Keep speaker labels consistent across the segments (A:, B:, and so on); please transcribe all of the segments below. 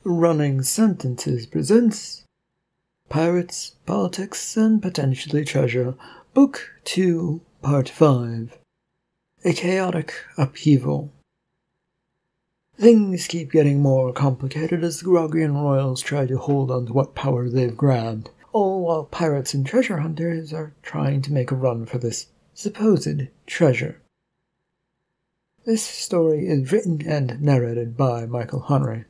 A: Running Sentences presents Pirates, Politics, and Potentially Treasure, Book 2, Part 5. A Chaotic Upheaval. Things keep getting more complicated as the Grogrian royals try to hold on to what power they've grabbed, all while pirates and treasure hunters are trying to make a run for this supposed treasure. This story is written and narrated by Michael Henry.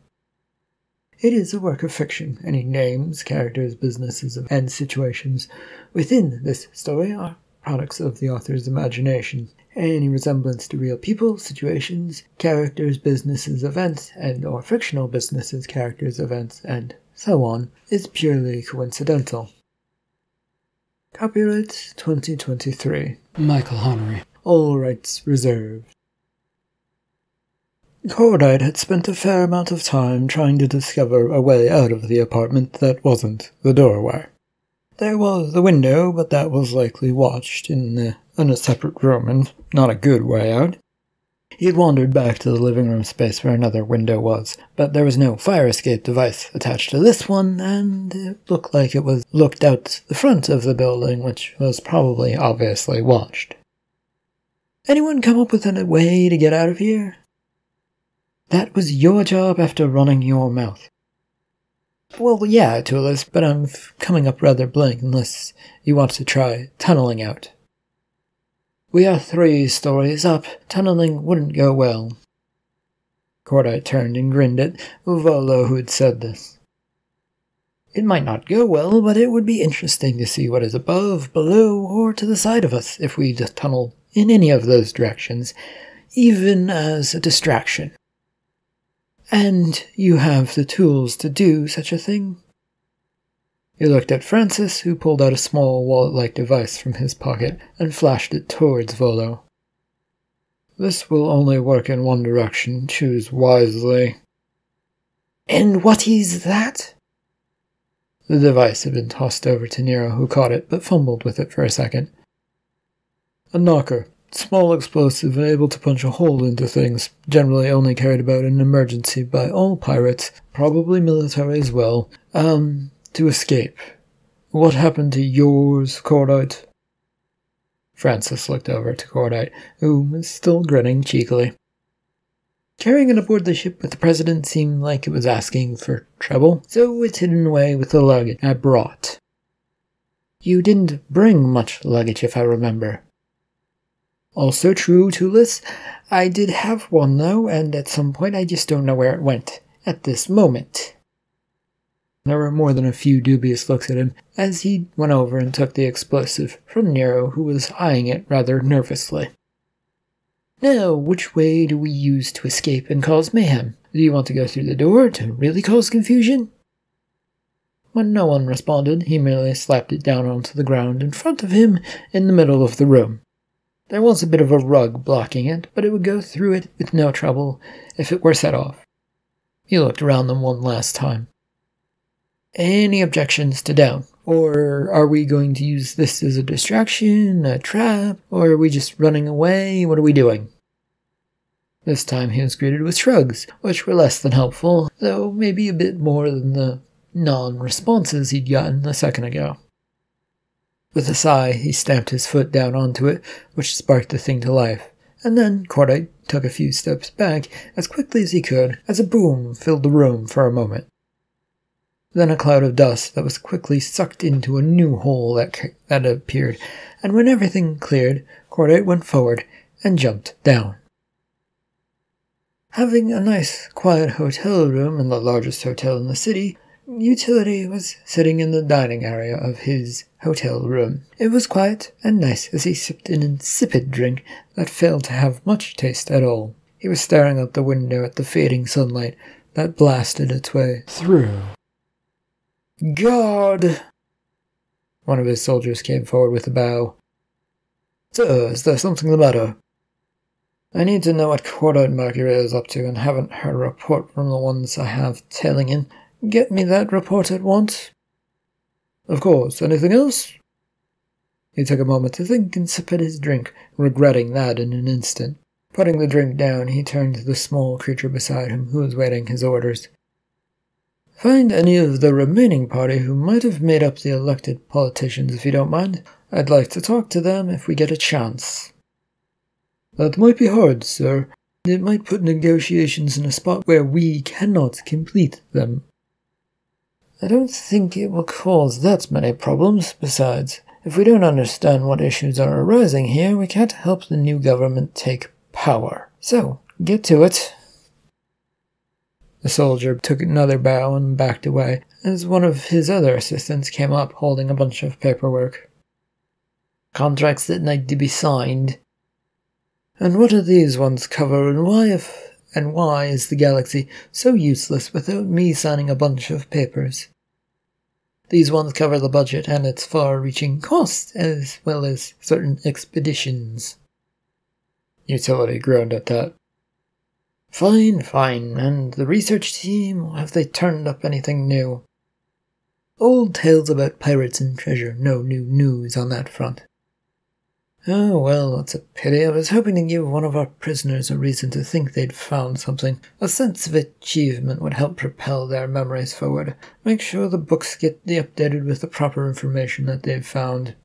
A: It is a work of fiction. Any names, characters, businesses, and situations within this story are products of the author's imagination. Any resemblance to real people, situations, characters, businesses, events, and/or fictional businesses, characters, events, and so on is purely coincidental. Copyright 2023.
B: Michael Henry.
A: All rights reserved. Cordite had spent a fair amount of time trying to discover a way out of the apartment that wasn't the doorway. There was the window, but that was likely watched in a separate room, and not a good way out. He had wandered back to the living room space where another window was, but there was no fire escape device attached to this one, and it looked like it was looked out the front of the building, which was probably obviously watched. Anyone come up with a way to get out of here? That was your job after running your mouth. Well, yeah, Tulis, but I'm coming up rather blank unless you want to try tunneling out. We are 3 stories up. Tunneling wouldn't go well. Cordite turned and grinned at Volo, who had said this. It might not go well, but it would be interesting to see what is above, below, or to the side of us if we just tunnel in any of those directions, even as a distraction. And you have the tools to do such a thing? He looked at Francis, who pulled out a small wallet-like device from his pocket and flashed it towards Volo. This will only work in one direction. Choose wisely. And what is that? The device had been tossed over to Nero, who caught it, but fumbled with it for a second. A knocker. Small explosive able to punch a hole into things, generally only carried about in an emergency by all pirates, probably military as well, to escape. What happened to yours, Cordite? Francis looked over to Cordite, who was still grinning cheekily. Carrying it aboard the ship with the president seemed like it was asking for trouble, so it's hidden away with the luggage I brought. You didn't bring much luggage, if I remember. Also true, Tulis. I did have one, though, and at some point I just don't know where it went. At this moment. There were more than a few dubious looks at him as he went over and took the explosive from Nero, who was eyeing it rather nervously. Now, which way do we use to escape and cause mayhem? Do you want to go through the door to really cause confusion? When no one responded, he merely slapped it down onto the ground in front of him in the middle of the room. There was a bit of a rug blocking it, but it would go through it with no trouble if it were set off. He looked around them one last time. Any objections to down? Or are we going to use this as a distraction, a trap, or are we just running away? What are we doing? This time he was greeted with shrugs, which were less than helpful, though maybe a bit more than the non-responses he'd gotten a second ago. With a sigh, he stamped his foot down onto it, which sparked the thing to life, and then Cordite took a few steps back as quickly as he could as a boom filled the room for a moment. Then a cloud of dust that was quickly sucked into a new hole that appeared, and when everything cleared, Cordite went forward and jumped down. Having a nice, quiet hotel room in the largest hotel in the city, Utility was sitting in the dining area of his hotel room. It was quiet and nice as he sipped an insipid drink that failed to have much taste at all. He was staring out the window at the fading sunlight that blasted its way through. "Guard!" One of his soldiers came forward with a bow. "Sir, is there something the matter?" "I need to know what Cordite Mercury is up to and haven't heard a report from the ones I have tailing in. Get me that report at once." "Of course. Anything else?" He took a moment to think and sip at his drink, regretting that in an instant. Putting the drink down, he turned to the small creature beside him, who was waiting his orders. Find any of the remaining party who might have made up the elected politicians if you don't mind. I'd like to talk to them if we get a chance. That might be hard, sir. It might put negotiations in a spot where we cannot complete them. I don't think it will cause that many problems. Besides, if we don't understand what issues are arising here, we can't help the new government take power. So, get to it. The soldier took another bow and backed away, as one of his other assistants came up holding a bunch of paperwork. Contracts that need to be signed. And what do these ones cover, and why is the galaxy so useless without me signing a bunch of papers? These ones cover the budget and its far-reaching costs, as well as certain expeditions. Utility groaned at that. Fine, and the research team, have they turned up anything new? Old tales about pirates and treasure, no new news on that front. Oh, well, that's a pity. I was hoping to give one of our prisoners a reason to think they'd found something. A sense of achievement would help propel their memories forward. Make sure the books get updated with the proper information that they've found.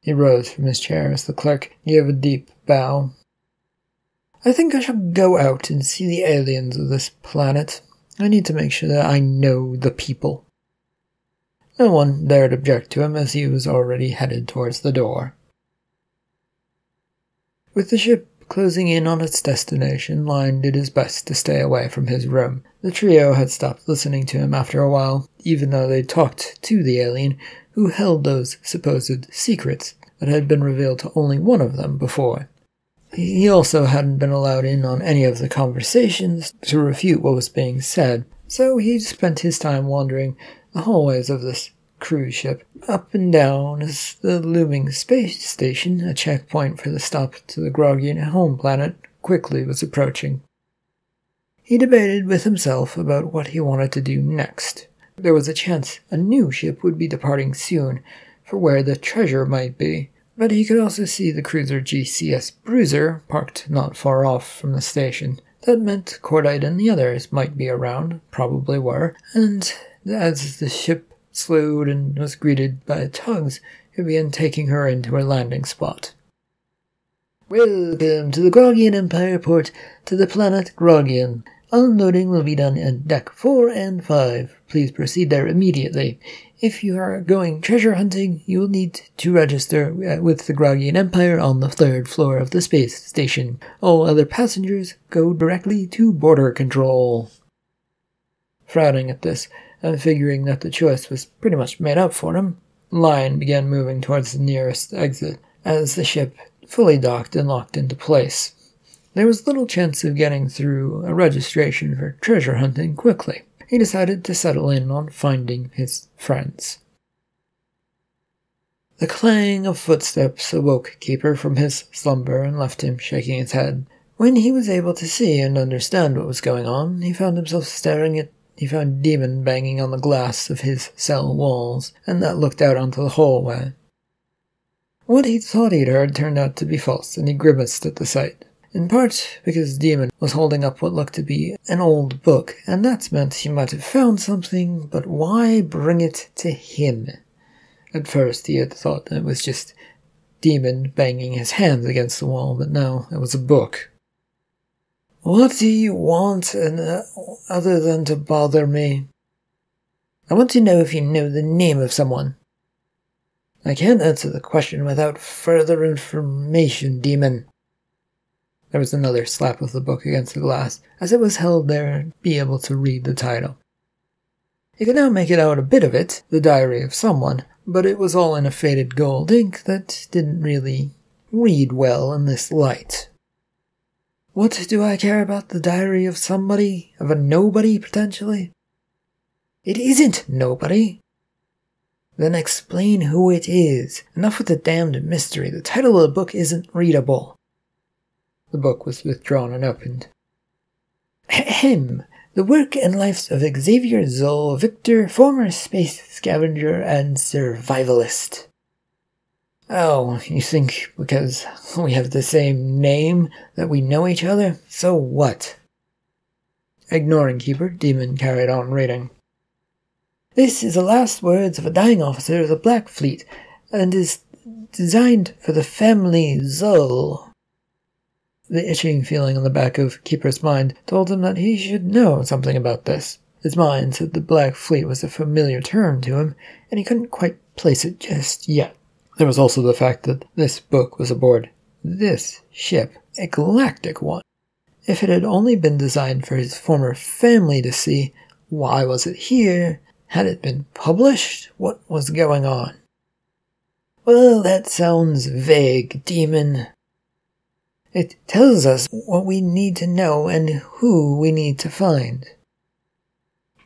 A: He rose from his chair as the clerk gave a deep bow. I think I shall go out and see the aliens of this planet. I need to make sure that I know the people. No one dared object to him as he was already headed towards the door. With the ship closing in on its destination, Lion did his best to stay away from his room. The trio had stopped listening to him after a while, even though they talked to the alien who held those supposed secrets that had been revealed to only one of them before. He also hadn't been allowed in on any of the conversations to refute what was being said, so he spent his time wandering the hallways of this cruise ship, up and down as the looming space station, a checkpoint for the stop to the Grogian home planet, quickly was approaching. He debated with himself about what he wanted to do next. There was a chance a new ship would be departing soon for where the treasure might be, but he could also see the cruiser GCS Bruiser parked not far off from the station. That meant Cordite and the others might be around, probably were, and as the ship slowed and was greeted by tugs, he began taking her into her landing spot. Welcome to the Grogian Empire port to the planet Grogian. Unloading will be done at deck 4 and 5. Please proceed there immediately. If you are going treasure hunting, you will need to register with the Grogian Empire on the 3rd floor of the space station. All other passengers go directly to border control. Frowning at this, and figuring that the choice was pretty much made up for him, Lion began moving towards the nearest exit as the ship fully docked and locked into place. There was little chance of getting through a registration for treasure hunting quickly. He decided to settle in on finding his friends. The clang of footsteps awoke Keeper from his slumber and left him shaking his head. When he was able to see and understand what was going on, he found himself He found Demon banging on the glass of his cell walls, and that looked out onto the hallway. What he thought he'd heard turned out to be false, and he grimaced at the sight. In part because Demon was holding up what looked to be an old book, and that meant he might have found something, but why bring it to him? At first he had thought it was just Demon banging his hands against the wall, but no, it was a book. What do you want, other than to bother me? I want to know if you know the name of someone. I can't answer the question without further information, Demon. There was another slap of the book against the glass, as it was held there and be able to read the title. He could now make it out a bit of it, The Diary of Someone, but it was all in a faded gold ink that didn't really read well in this light. What do I care about the diary of somebody? Of a nobody, potentially? It isn't nobody. Then explain who it is. Enough with the damned mystery. The title of the book isn't readable. The book was withdrawn and opened. Ahem. The work and lives of Xavier Zoll Victor, former space scavenger and survivalist. Oh, you think because we have the same name that we know each other? So what? Ignoring Keeper, Demon carried on reading. This is the last words of a dying officer of the Black Fleet, and is designed for the family Zul. The itching feeling on the back of Keeper's mind told him that he should know something about this. His mind said the Black Fleet was a familiar term to him, and he couldn't quite place it just yet. There was also the fact that this book was aboard this ship, a galactic one. If it had only been designed for his former family to see, why was it here? Had it been published? What was going on? Well, that sounds vague, Demon. It tells us what we need to know and who we need to find.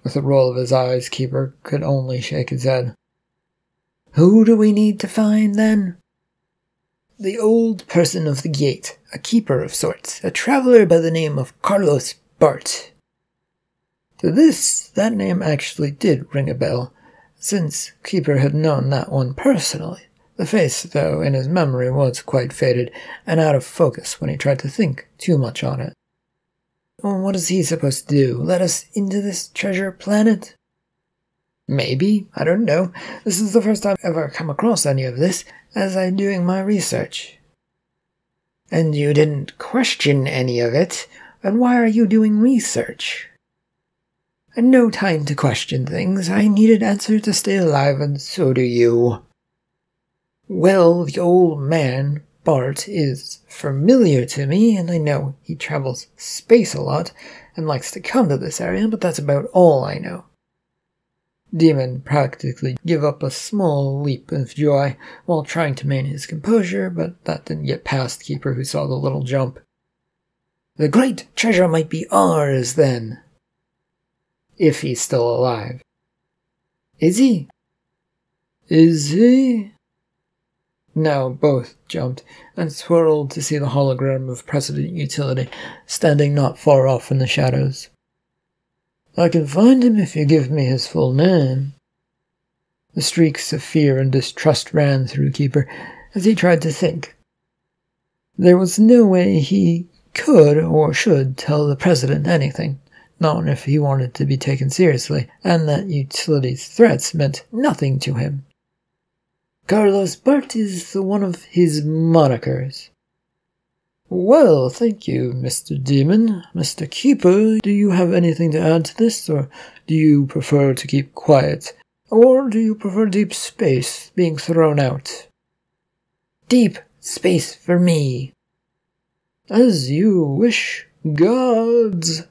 A: With a roll of his eyes, Keeper could only shake his head. Who do we need to find, then? The old person of the gate, a keeper of sorts, a traveler by the name of Carlos Bart. To this, that name actually did ring a bell, since Keeper had known that one personally. The face, though, in his memory was quite faded and out of focus when he tried to think too much on it. Well, what is he supposed to do? Let us into this treasure planet? Maybe, I don't know. This is the first time I've ever come across any of this as I'm doing my research. And you didn't question any of it? And why are you doing research? I had no time to question things. I needed answers to stay alive, and so do you. Well, the old man, Bart, is familiar to me, and I know he travels space a lot and likes to come to this area, but that's about all I know. Demon practically gave up a small leap of joy while trying to maintain his composure, but that didn't get past Keeper, who saw the little jump. The great treasure might be ours, then. If he's still alive. Is he? Is he? Now both jumped and swirled to see the hologram of President Utility standing not far off in the shadows. I can find him if you give me his full name. The streaks of fear and distrust ran through Keeper as he tried to think. There was no way he could or should tell the President anything, not if he wanted to be taken seriously, and that Utility's threats meant nothing to him. Carlos Bart is one of his monikers. Well, thank you, Mr. Demon. Mr. Keeper, do you have anything to add to this, or do you prefer to keep quiet? Or do you prefer deep space being thrown out? Deep space for me. As you wish, guards.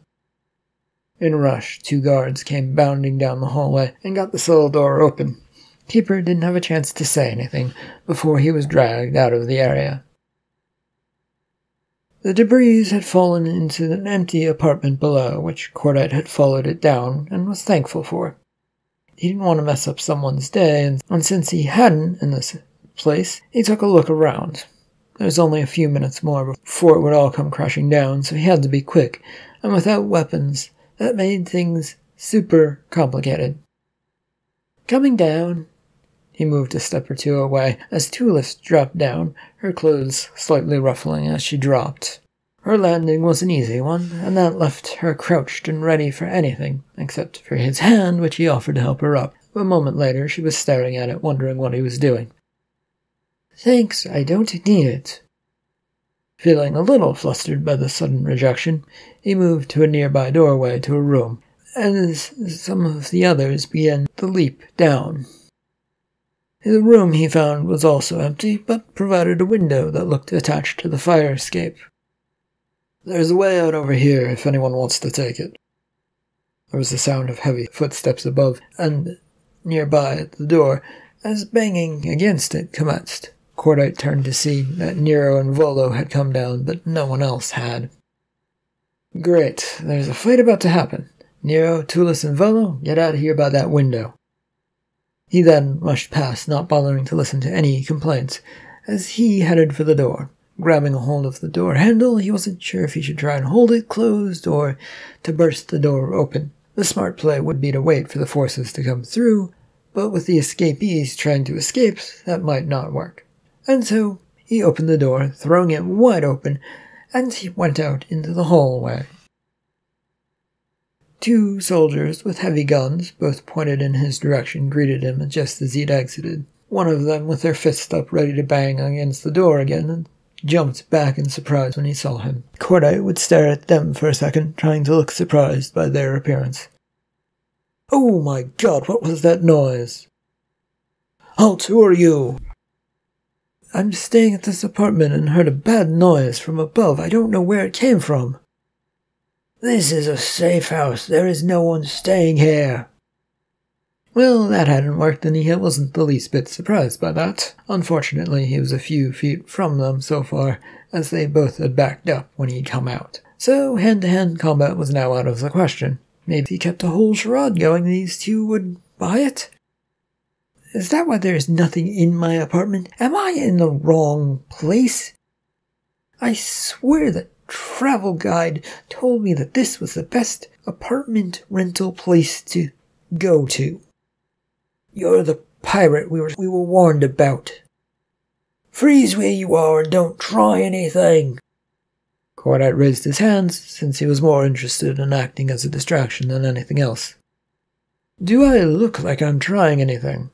A: In a rush, 2 guards came bounding down the hallway and got the cell door open. Keeper didn't have a chance to say anything before he was dragged out of the area. The debris had fallen into an empty apartment below, which Cordite had followed it down and was thankful for. He didn't want to mess up someone's day, and since he hadn't in this place, he took a look around. There was only a few minutes more before it would all come crashing down, so he had to be quick, and without weapons, that made things super complicated. Coming down, he moved a step or two away as Tulis dropped down, her clothes slightly ruffling as she dropped. Her landing was an easy one, and that left her crouched and ready for anything, except for his hand, which he offered to help her up. A moment later, she was staring at it, wondering what he was doing. Thanks, I don't need it. Feeling a little flustered by the sudden rejection, he moved to a nearby doorway to a room, as some of the others began to leap down. The room he found was also empty, but provided a window that looked attached to the fire escape. There's a way out over here if anyone wants to take it. There was the sound of heavy footsteps above, and nearby at the door, as banging against it commenced. Cordite turned to see that Nero and Volo had come down, but no one else had. Great, there's a fight about to happen. Nero, Tulis, and Volo, get out of here by that window. He then rushed past, not bothering to listen to any complaints, as he headed for the door. Grabbing a hold of the door handle, he wasn't sure if he should try and hold it closed or to burst the door open. The smart play would be to wait for the forces to come through, but with the escapees trying to escape, that might not work. And so he opened the door, throwing it wide open, and he went out into the hallway. 2 soldiers with heavy guns, both pointed in his direction, greeted him just as he'd exited. One of them with their fist up ready to bang against the door again, and jumped back in surprise when he saw him. Cordite would stare at them for a second, trying to look surprised by their appearance. "Oh my God, what was that noise?" "Halt, who are you?" "I'm staying at this apartment and heard a bad noise from above. I don't know where it came from." "This is a safe house. There is no one staying here." Well, that hadn't worked, and he wasn't the least bit surprised by that. Unfortunately, he was a few feet from them so far, as they both had backed up when he'd come out. So hand-to-hand combat was now out of the question. Maybe if he kept a whole charade going, these two would buy it? Is that why there's nothing in my apartment? Am I in the wrong place? I swear the travel guide told me that this was the best apartment rental place to go to. You're the pirate we were warned about. Freeze where you are and don't try anything. Cordite raised his hands, since he was more interested in acting as a distraction than anything else. Do I look like I'm trying anything?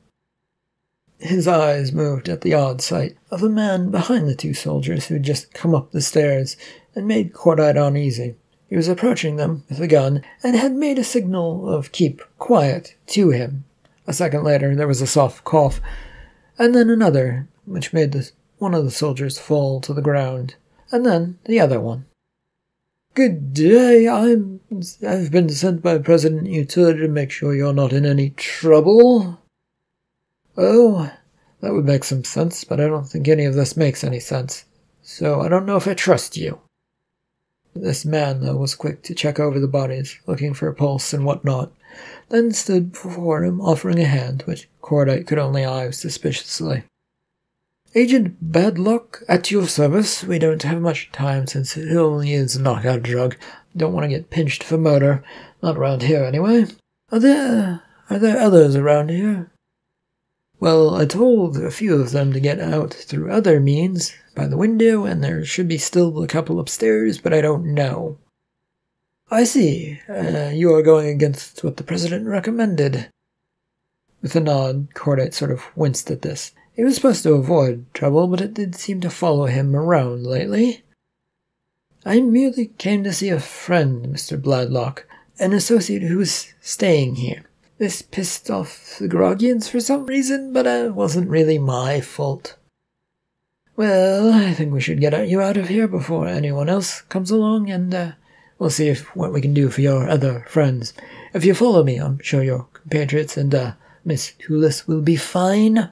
A: His eyes moved at the odd sight of the man behind the 2 soldiers who had just come up the stairs and made Cordite uneasy. He was approaching them with a gun and had made a signal of keep quiet to him. A second later, there was a soft cough, and then another, which made one of the soldiers fall to the ground, and then the other one. "Good day, I've been sent by President Utility to make sure you're not in any trouble." "Oh, that would make some sense, but I don't think any of this makes any sense, so I don't know if I trust you." This man, though, was quick to check over the bodies, looking for a pulse and whatnot, then stood before him, offering a hand, which Cordite could only eye suspiciously. "Agent Badlock, at your service. We don't have much time since it only is a knockout drug. Don't want to get pinched for murder. Not around here, anyway. Are there others around here?" "Well, I told a few of them to get out through other means, by the window, and there should be still a couple upstairs, but I don't know." "I see. You are going against what the President recommended." With a nod, Cordite sort of winced at this. He was supposed to avoid trouble, but it did seem to follow him around lately. "I merely came to see a friend, Mr. Bladlock, an associate who was staying here. This pissed off the Grogians for some reason, but it wasn't really my fault." "Well, I think we should get you out of here before anyone else comes along, and we'll see what we can do for your other friends. If you follow me, I'm sure your compatriots and Miss Tulis will be fine."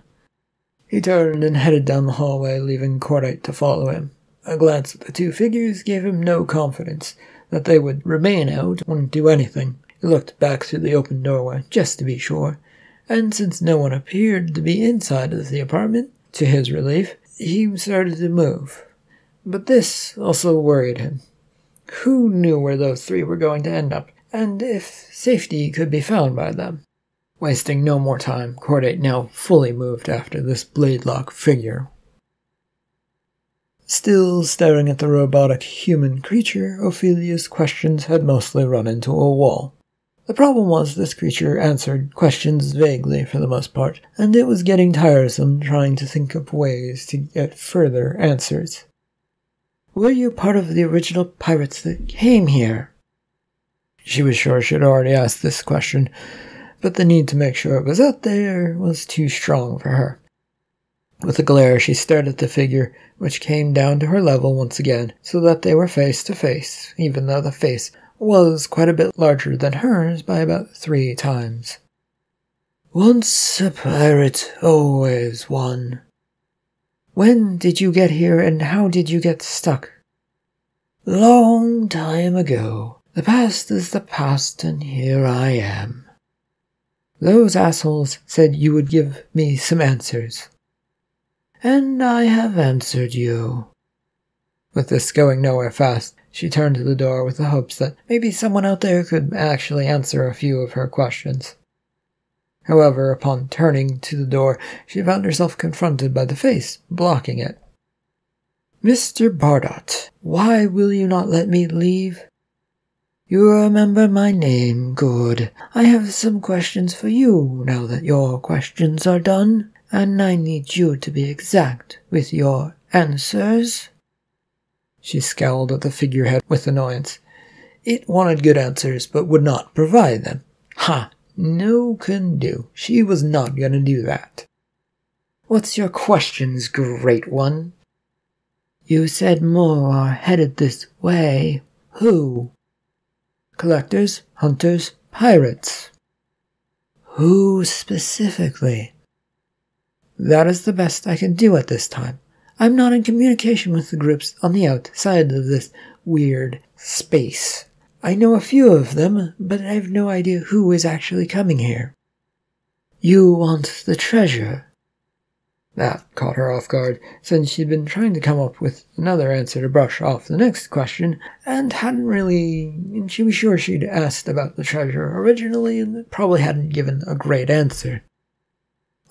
A: He turned and headed down the hallway, leaving Cordite to follow him. A glance at the 2 figures gave him no confidence that they would remain out, wouldn't do anything. He looked back through the open doorway, just to be sure, and since no one appeared to be inside of the apartment, to his relief, he started to move. But this also worried him. Who knew where those 3 were going to end up, and if safety could be found by them? Wasting no more time, Cordite now fully moved after this Bladlock figure. Still staring at the robotic human creature, Ophelia's questions had mostly run into a wall. The problem was this creature answered questions vaguely for the most part, and it was getting tiresome trying to think of ways to get further answers. "Were you part of the original pirates that came here?" She was sure she had already asked this question, but the need to make sure it was out there was too strong for her. With a glare, she stared at the figure, which came down to her level once again, so that they were face to face, even though the face was quite a bit larger than hers by about 3 times. "Once a pirate, always one." "When did you get here, and how did you get stuck?" "Long time ago. The past is the past, and here I am." "Those assholes said you would give me some answers." "And I have answered you." With this going nowhere fast, she turned to the door with the hopes that maybe someone out there could actually answer a few of her questions. However, upon turning to the door, she found herself confronted by the face, blocking it. "Mr. Bardot, why will you not let me leave?" You remember my name, good. I have some questions for you now that your questions are done, and I need you to be exact with your answers. She scowled at the figurehead with annoyance. It wanted good answers, but would not provide them. Ha! No can do. She was not going to do that. What's your questions, great one? You said more are headed this way. Who? Collectors, hunters, pirates. Who specifically? That is the best I can do at this time. I'm not in communication with the groups on the outside of this weird space. I know a few of them, but I have no idea who is actually coming here. You want the treasure? That caught her off guard, since she'd been trying to come up with another answer to brush off the next question, and she was sure she'd asked about the treasure originally and probably hadn't given a great answer.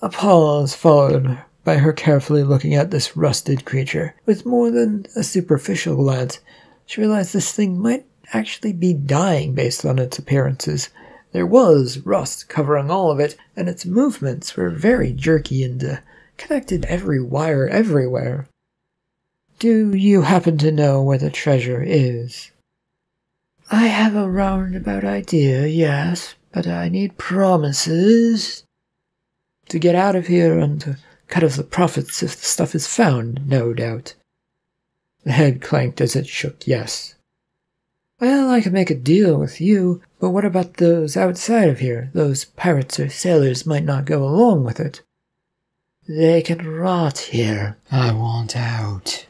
A: A pause followed by her carefully looking at this rusted creature. With more than a superficial glance, she realized this thing might actually be dying based on its appearances. There was rust covering all of it, and its movements were very jerky and connected every wire everywhere. Do you happen to know where the treasure is? I have a roundabout idea, yes, but I need promises. To get out of here and to cut off the profits if the stuff is found, no doubt. The head clanked as it shook yes. Well, I could make a deal with you, but what about those outside of here? Those pirates or sailors might not go along with it. They can rot here. I want out.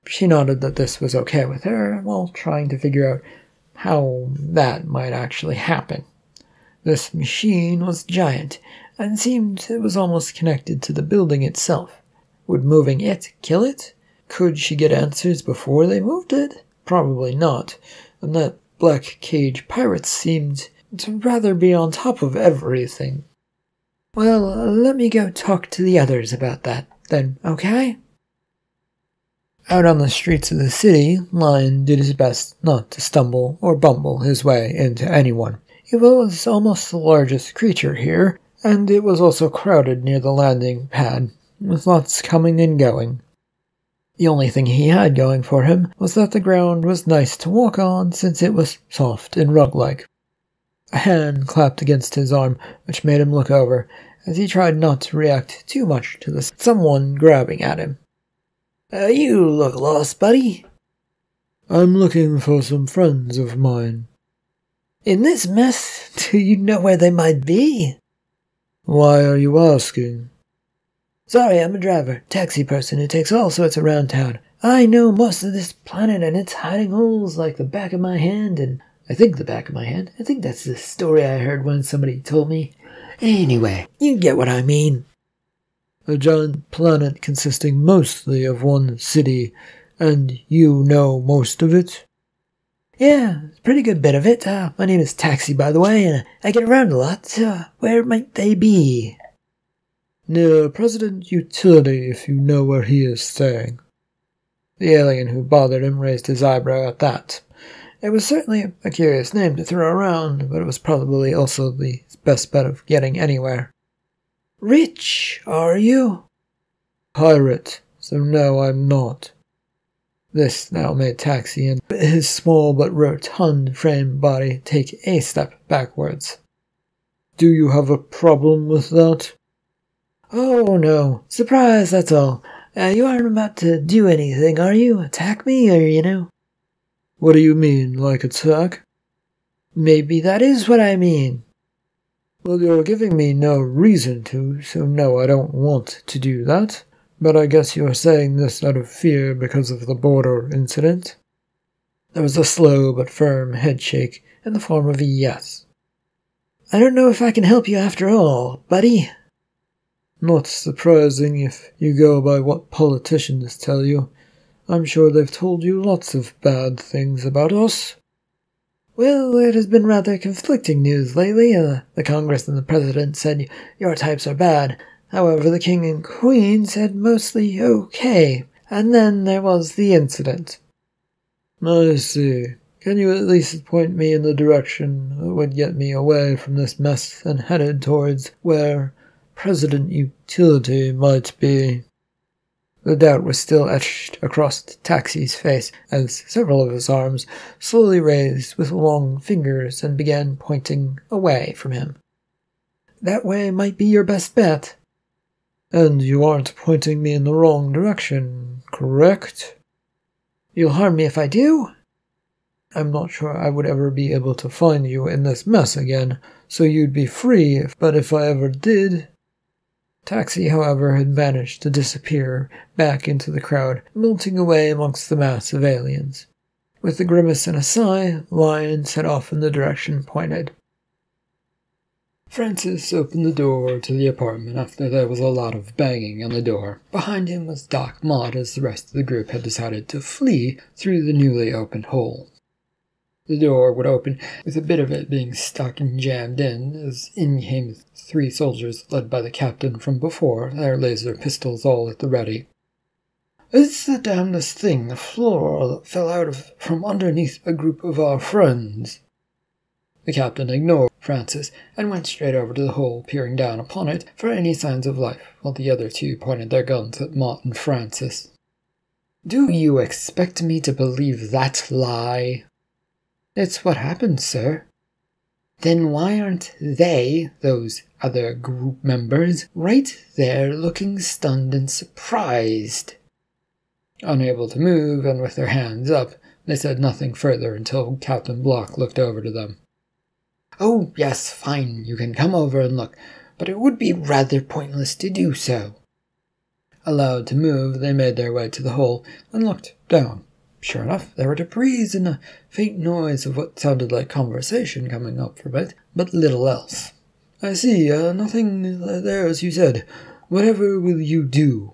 A: She nodded that this was okay with her, while trying to figure out how that might actually happen. This machine was giant, and seemed it was almost connected to the building itself. Would moving it kill it? Could she get answers before they moved it? Probably not, and that black cage pirate seemed to rather be on top of everything. Well, let me go talk to the others about that, then, okay? Out on the streets of the city, Lion did his best not to stumble or bumble his way into anyone. He was almost the largest creature here, and it was also crowded near the landing pad, with lots coming and going. The only thing he had going for him was that the ground was nice to walk on since it was soft and rug-like. A hand clapped against his arm, which made him look over, as he tried not to react too much to someone grabbing at him. You look lost, buddy. I'm looking for some friends of mine. In this mess, do you know where they might be? Why are you asking? Sorry, I'm a driver, taxi person who takes all sorts around town. I know most of this planet and its hiding holes like the back of my hand, and I think that's the story I heard when somebody told me. Anyway, you get what I mean. A giant planet consisting mostly of one city, and you know most of it? Yeah, it's a pretty good bit of it. My name is Taxi, by the way, and I get around a lot. Where might they be? Near President Utility, if you know where he is staying. The alien who bothered him raised his eyebrow at that. It was certainly a curious name to throw around, but it was probably also the best bet of getting anywhere. Rich, are you? Pirate, so no, I'm not. This now made Taxi and his small but rotund frame body take a step backwards. Do you have a problem with that? Oh, no. Surprise, that's all. You aren't about to do anything, are you? Attack me, or? What do you mean, like attack? Maybe that is what I mean. Well, you're giving me no reason to, so no, I don't want to do that. But I guess you're saying this out of fear because of the border incident. There was a slow but firm headshake in the form of a yes. I don't know if I can help you after all, buddy. Not surprising if you go by what politicians tell you. I'm sure they've told you lots of bad things about us. Well, it has been rather conflicting news lately. The Congress and the President said your types are bad. However, the King and Queen said mostly okay. And then there was the incident. I see. Can you at least point me in the direction that would get me away from this mess and headed towards where President Utility might be? The doubt was still etched across Taxi's face as several of his arms slowly raised with long fingers and began pointing away from him. That way might be your best bet. And you aren't pointing me in the wrong direction, correct? You'll harm me if I do? I'm not sure I would ever be able to find you in this mess again, so you'd be free, but if I ever did... Taxi, however, had managed to disappear back into the crowd, melting away amongst the mass of aliens. With a grimace and a sigh, Lion set off in the direction pointed. Francis opened the door to the apartment after there was a lot of banging on the door. Behind him was Doc Mott as the rest of the group had decided to flee through the newly opened hole. The door would open, with a bit of it being stuck and jammed in, as in came 3 soldiers led by the captain from before, their laser pistols all at the ready. "It's the damnedest thing, the floor that fell out from underneath a group of our friends." The captain ignored Francis and went straight over to the hole, peering down upon it for any signs of life, while the other 2 pointed their guns at Mott and Francis. "Do you expect me to believe that lie?" "It's what happened, sir." "Then why aren't they, those other group members, right there looking stunned and surprised?" Unable to move and with their hands up, they said nothing further until Captain Block looked over to them. "Oh, yes, fine, you can come over and look, but it would be rather pointless to do so." Allowed to move, they made their way to the hole and looked down. Sure enough, there were debris and a faint noise of what sounded like conversation coming up from it, but little else. "I see, nothing there as you said. Whatever will you do?"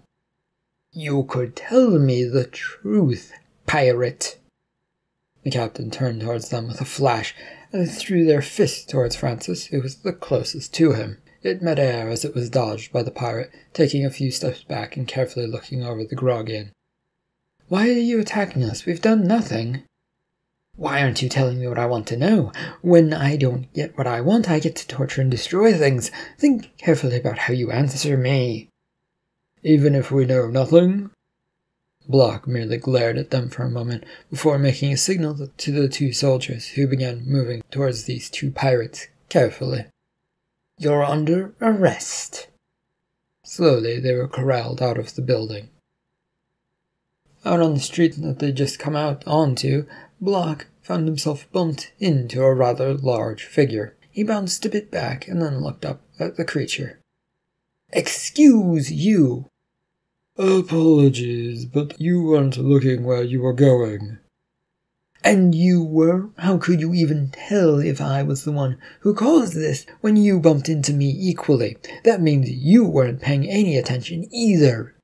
A: "You could tell me the truth, pirate." The captain turned towards them with a flash and threw their fist towards Francis, who was the closest to him. It met air as it was dodged by the pirate, taking a few steps back and carefully looking over the grog inn. "Why are you attacking us? We've done nothing." "Why aren't you telling me what I want to know? When I don't get what I want, I get to torture and destroy things. Think carefully about how you answer me." "Even if we know nothing?" Block merely glared at them for a moment before making a signal to the 2 soldiers, who began moving towards these 2 pirates carefully. "You're under arrest." Slowly they were corralled out of the building. Out on the street that they'd just come out onto, Block found himself bumped into a rather large figure. He bounced a bit back and then looked up at the creature. "Excuse you." "Apologies, but you weren't looking where you were going." "And you were? How could you even tell if I was the one who caused this when you bumped into me equally? That means you weren't paying any attention either."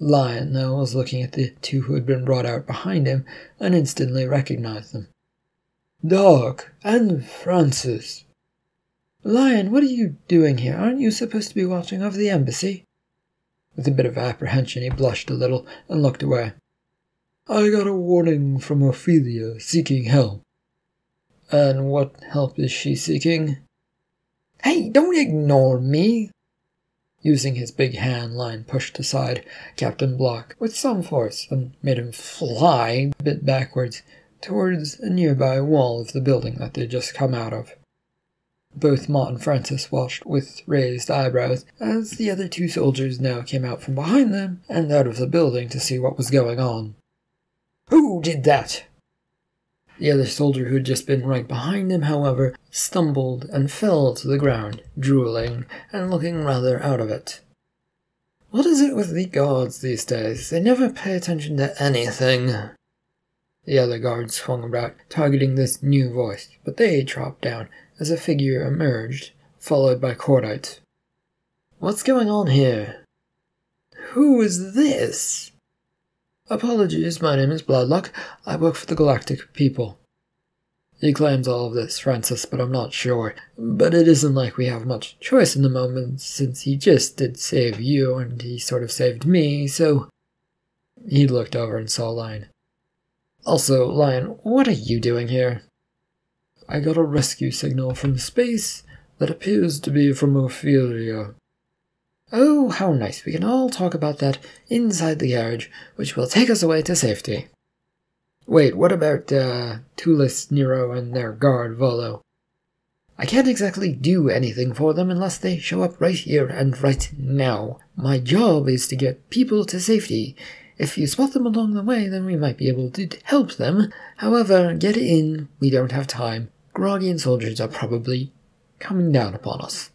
A: Lion, though, was looking at the 2 who had been brought out behind him and instantly recognized them. "Doc, and Francis." "Lion, what are you doing here? Aren't you supposed to be watching over the embassy?" With a bit of apprehension he blushed a little and looked away. "I got a warning from Ophelia seeking help." "And what help is she seeking?" "Hey, don't ignore me!" Using his big hand, Lion pushed aside Captain Block with some force and made him fly a bit backwards towards a nearby wall of the building that they'd just come out of. Both Mott and Francis watched with raised eyebrows as the other 2 soldiers now came out from behind them and out of the building to see what was going on. "Who did that?" The other soldier who had just been right behind him, however, stumbled and fell to the ground, drooling and looking rather out of it. What is it with the guards these days? They never pay attention to anything. The other guards swung about, targeting this new voice, but they dropped down as a figure emerged, followed by Cordites. "What's going on here?" "Who is this?" "Apologies, my name is Bloodlock. I work for the Galactic People." "He claims all of this, Francis, but I'm not sure. But it isn't like we have much choice in the moment, since he just did save you, and he sort of saved me, so..." He looked over and saw Lion. Also, Lion, what are you doing here? I got a rescue signal from space that appears to be from Ophelia. Oh, how nice. We can all talk about that inside the carriage, which will take us away to safety. Wait, what about, Tulis, Nero, and their guard, Volo? I can't exactly do anything for them unless they show up right here and right now. My job is to get people to safety. If you spot them along the way, then we might be able to help them. However, get in. We don't have time. Grogian soldiers are probably coming down upon us.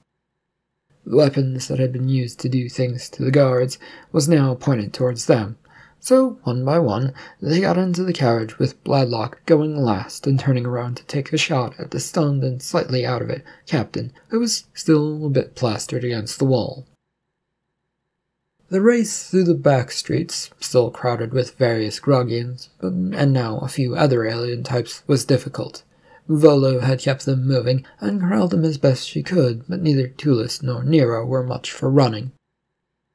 A: The weapons that had been used to do things to the guards was now pointed towards them. So, one by one, they got into the carriage with Bladlock going last and turning around to take a shot at the stunned and slightly out of it captain, who was still a bit plastered against the wall. The race through the back streets, still crowded with various Grogians, and now a few other alien types, was difficult. Volo had kept them moving and corralled them as best she could, but neither Tulis nor Nero were much for running.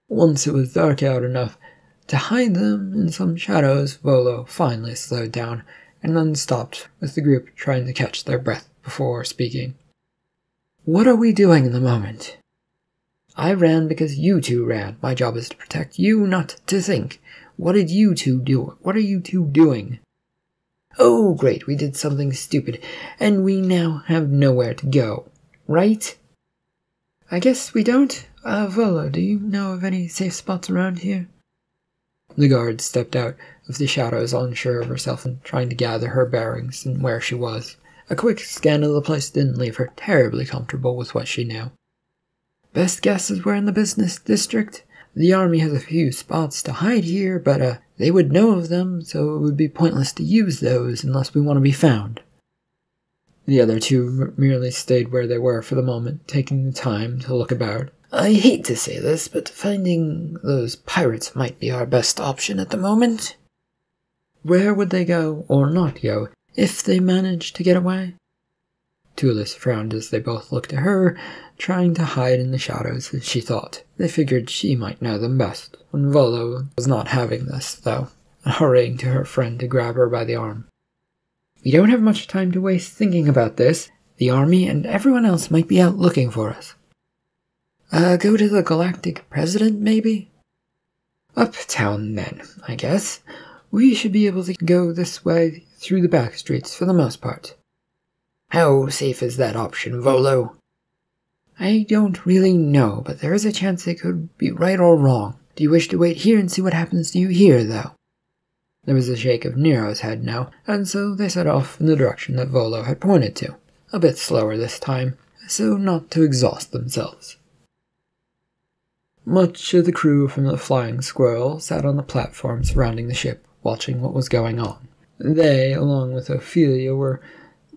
A: Once it was dark out enough to hide them in some shadows, Volo finally slowed down and then stopped, with the group trying to catch their breath before speaking. What are we doing in the moment? I ran because you two ran. My job is to protect you, not to think. What did you two do? What are you two doing? Oh, great, we did something stupid, and we now have nowhere to go, right? I guess we don't. Volo, do you know of any safe spots around here? The guard stepped out of the shadows, unsure of herself and trying to gather her bearings and where she was. A quick scan of the place didn't leave her terribly comfortable with what she knew. Best guess is we're in the business district. The army has a few spots to hide here, but they would know of them, so it would be pointless to use those unless we want to be found. The other two merely stayed where they were for the moment, taking the time to look about. I hate to say this, but finding those pirates might be our best option at the moment. Where would they go, or not go, if they managed to get away? Tulis frowned as they both looked at her, trying to hide in the shadows as she thought. They figured she might know them best, when Volo was not having this, though, hurrying to her friend to grab her by the arm. We don't have much time to waste thinking about this. The army and everyone else might be out looking for us. Go to the Galactic President, maybe? Uptown, then, I guess. We should be able to go this way through the back streets for the most part. How safe is that option, Volo? I don't really know, but there is a chance it could be right or wrong. Do you wish to wait here and see what happens to you here, though? There was a shake of Nero's head now, and so they set off in the direction that Volo had pointed to. A bit slower this time, so not to exhaust themselves. Much of the crew from the Flying Squirrel sat on the platform surrounding the ship, watching what was going on. They, along with Ophelia,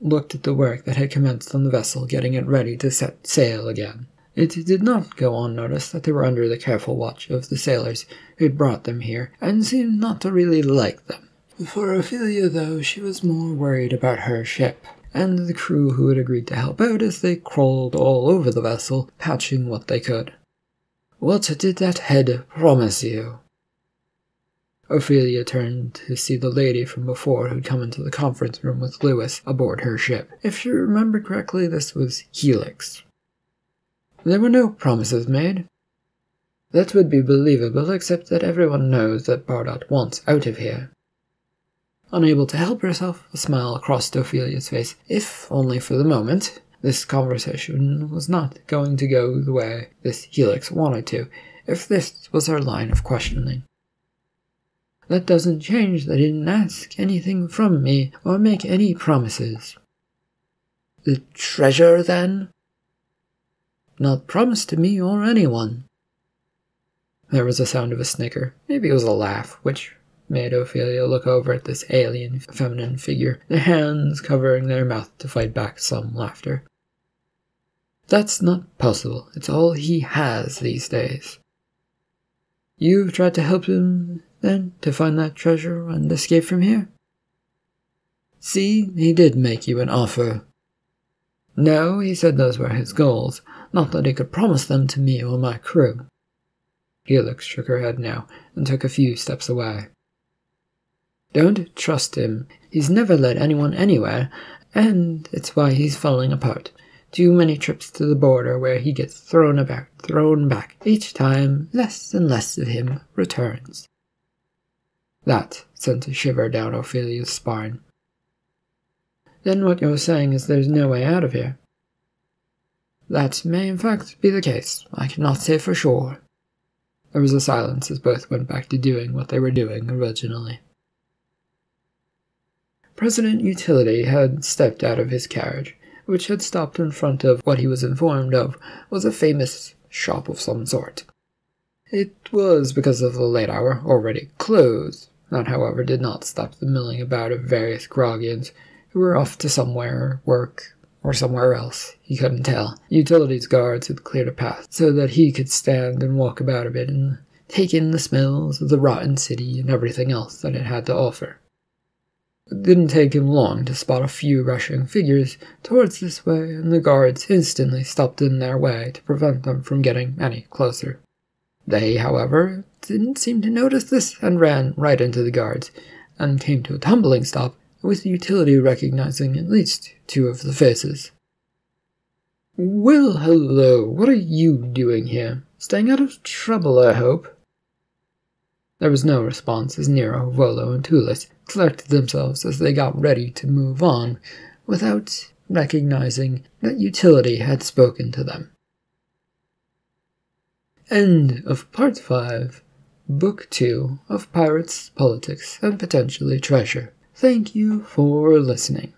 A: looked at the work that had commenced on the vessel, getting it ready to set sail again. It did not go unnoticed that they were under the careful watch of the sailors who had brought them here, and seemed not to really like them. For Ophelia, though, she was more worried about her ship, and the crew who had agreed to help out as they crawled all over the vessel, patching what they could. What did that head promise you? Ophelia turned to see the lady from before who'd come into the conference room with Lewis aboard her ship. If she remembered correctly, this was Helix. There were no promises made. That would be believable, except that everyone knows that Bardot wants out of here. Unable to help herself, a smile crossed Ophelia's face, if only for the moment. This conversation was not going to go the way this Helix wanted to, if this was her line of questioning. That doesn't change that he didn't ask anything from me or make any promises. The treasure, then? Not promised to me or anyone. There was a sound of a snicker. Maybe it was a laugh, which made Ophelia look over at this alien feminine figure, their hands covering their mouth to fight back some laughter. That's not possible. It's all he has these days. You've tried to help him, then, to find that treasure and escape from here? See, he did make you an offer. No, he said those were his goals, not that he could promise them to me or my crew. Helix shook her head now and took a few steps away.
B: Don't trust him. He's never led anyone anywhere, and it's why he's falling apart. Too many trips to the border where he gets thrown about, thrown back. Each time, less and less of him returns. That sent a shiver down Ophelia's spine. Then what you're saying is there's no way out of here? That may in fact be the case. I cannot say for sure. There was a silence as both went back to doing what they were doing originally. President Utility had stepped out of his carriage, which had stopped in front of what he was informed of was a famous shop of some sort. It was, because of the late hour, already closed. That, however, did not stop the milling about of various Grogians who were off to somewhere, work, or somewhere else. He couldn't tell. Utilities guards had cleared a path so that he could stand and walk about a bit and take in the smells of the rotten city and everything else that it had to offer. It didn't take him long to spot a few rushing figures towards this way, and the guards instantly stopped in their way to prevent them from getting any closer. They, however, didn't seem to notice this and ran right into the guards, and came to a tumbling stop, with the utility recognizing at least two of the faces. "Well, hello, what are you doing here? Staying out of trouble, I hope?" There was no response as Nero, Volo, and Tullus collected themselves as they got ready to move on, without recognizing that Utility had spoken to them. End of Part 5, Book 2 of Pirates, Politics, and Potentially Treasure. Thank you for listening.